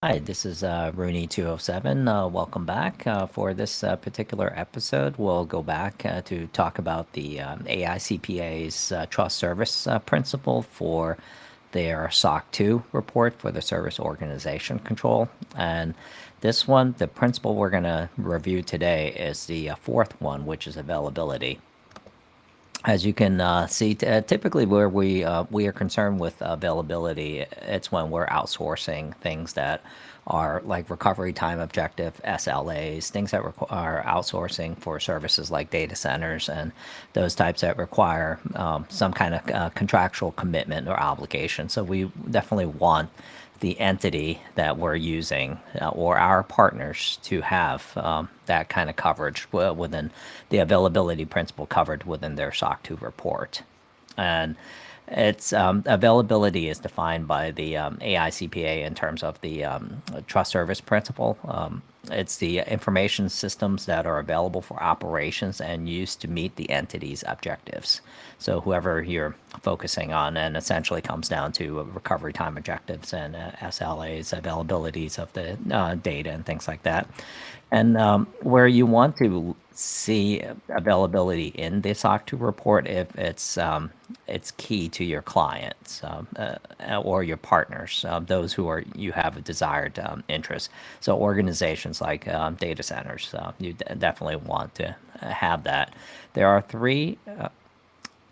Hi, this is Rooney 207. Welcome back. For this particular episode, we'll go back to talk about the AICPA's trust service principle for their SOC2 report for the service organization control. And this one, the principle we're going to review today is the fourth one, which is availability. As you can see, typically where we are concerned with availability, it's when we're outsourcing things that are like recovery time objective SLAs, things that are outsourcing for services like data centers and those types that require some kind of contractual commitment or obligation. So we definitely want the entity that we're using or our partners to have that kind of coverage within the availability principle covered within their SOC 2 report. And its availability is defined by the AICPA in terms of the trust service principle. It's the information systems that are available for operations and used to meet the entity's objectives. So whoever you're focusing on, and essentially comes down to recovery time objectives and SLAs, availabilities of the data and things like that. And where you want to see availability in the SOC 2 report if it's key to your clients or your partners, those who are you have a desired interest. So organizations like data centers, you definitely want to have that. There are three,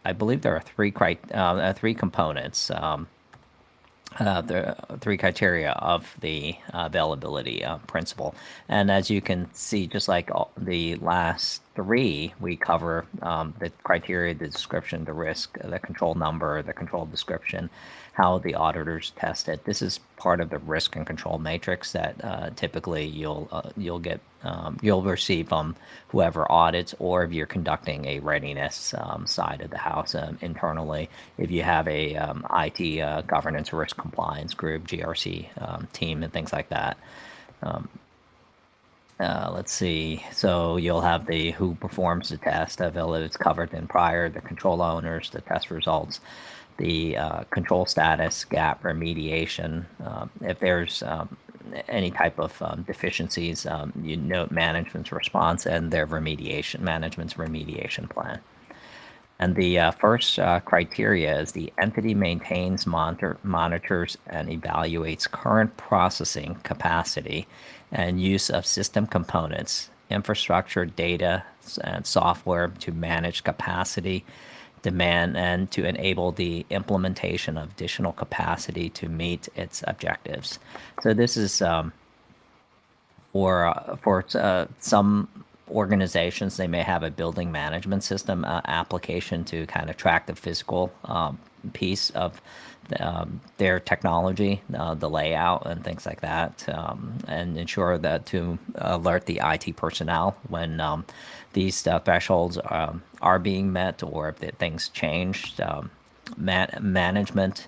I believe there are three components. The three criteria of the availability principle. And as you can see, just like the last three, we cover the criteria, the description, the risk, the control number, the control description, how the auditors test it. This is part of the risk and control matrix that typically you'll get you'll receive from whoever audits, or if you're conducting a readiness side of the house internally, if you have a IT governance risk compliance group, GRC team, and things like that. Let's see. So you'll have the who performs the test, if it's covered in prior, the control owners, the test results, the control status, gap remediation. If there's any type of deficiencies, you note management's response and their management's remediation plan. And the first criteria is the entity maintains, monitors, and evaluates current processing capacity and use of system components, infrastructure, data, and software to manage capacity, demand, and to enable the implementation of additional capacity to meet its objectives. So this is for some organizations, they may have a building management system application to kind of track the physical piece of their technology, the layout and things like that, and ensure that to alert the IT personnel when these thresholds are being met, or if things changed. Management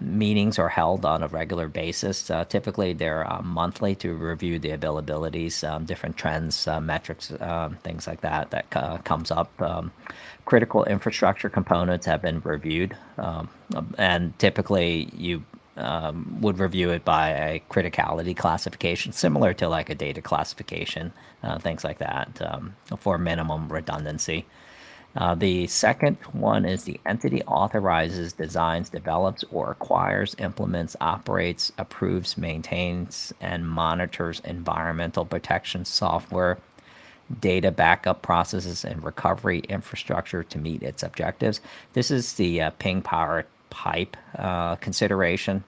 meetings are held on a regular basis. Typically, they're monthly to review the availabilities, different trends, metrics, things like that comes up. Critical infrastructure components have been reviewed, and typically you would review it by a criticality classification, similar to like a data classification, things like that, for minimum redundancy. The second one is the entity authorizes, designs, develops, or acquires, implements, operates, approves, maintains, and monitors environmental protection software, data backup processes, and recovery infrastructure to meet its objectives. This is the ping power pipe consideration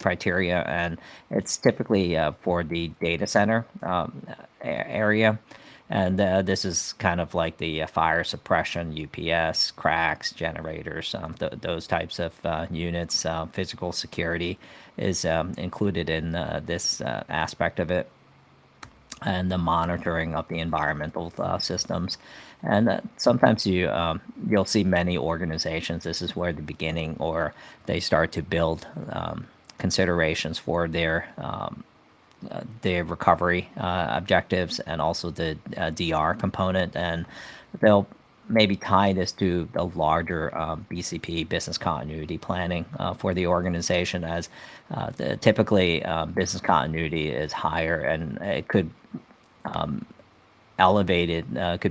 criteria, and it's typically for the data center area. And this is kind of like the fire suppression, UPS, cracks, generators, those types of units. Physical security is included in this aspect of it, and the monitoring of the environmental systems. And sometimes you'll see many organizations. This is where the beginning, or they start to build considerations for their recovery objectives, and also the DR component. And they'll maybe tie this to the larger BCP, business continuity planning for the organization, as typically business continuity is higher, and it could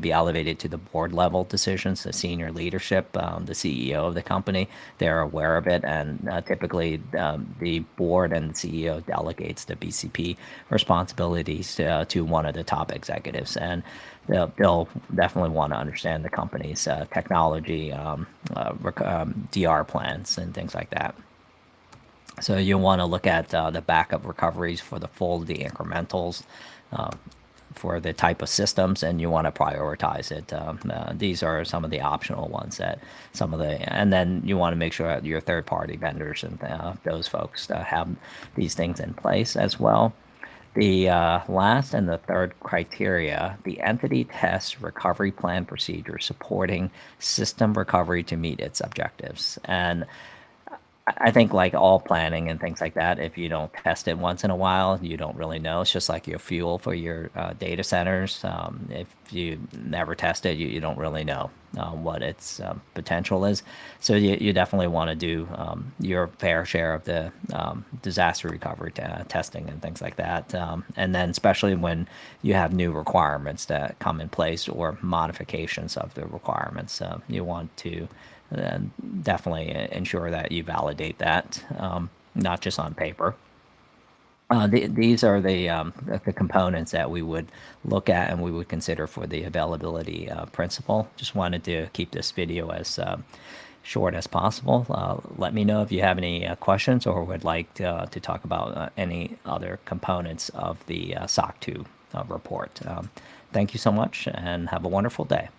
be elevated to the board level decisions, the senior leadership, the CEO of the company. They're aware of it, and typically the board and the CEO delegates the BCP responsibilities to one of the top executives, and they'll definitely want to understand the company's technology, DR plans, and things like that. So you want to look at the backup recoveries for the full, the incrementals, for the type of systems, and you want to prioritize it. These are some of the optional ones that and then you want to make sure that your third party vendors and those folks have these things in place as well. The last and the third criteria, the entity tests recovery plan procedure supporting system recovery to meet its objectives. And I think, like all planning and things like that, if you don't test it once in a while, you don't really know. It's just like your fuel for your data centers. If you never test it, you don't really know what its potential is. So you definitely want to do your fair share of the disaster recovery testing and things like that. And then especially when you have new requirements that come in place or modifications of the requirements, you want to definitely ensure that you validate that, not just on paper. These are the components that we would look at and we would consider for the availability principle. Just wanted to keep this video as short as possible. Let me know if you have any questions or would like to talk about any other components of the SOC 2 report. Thank you so much and have a wonderful day.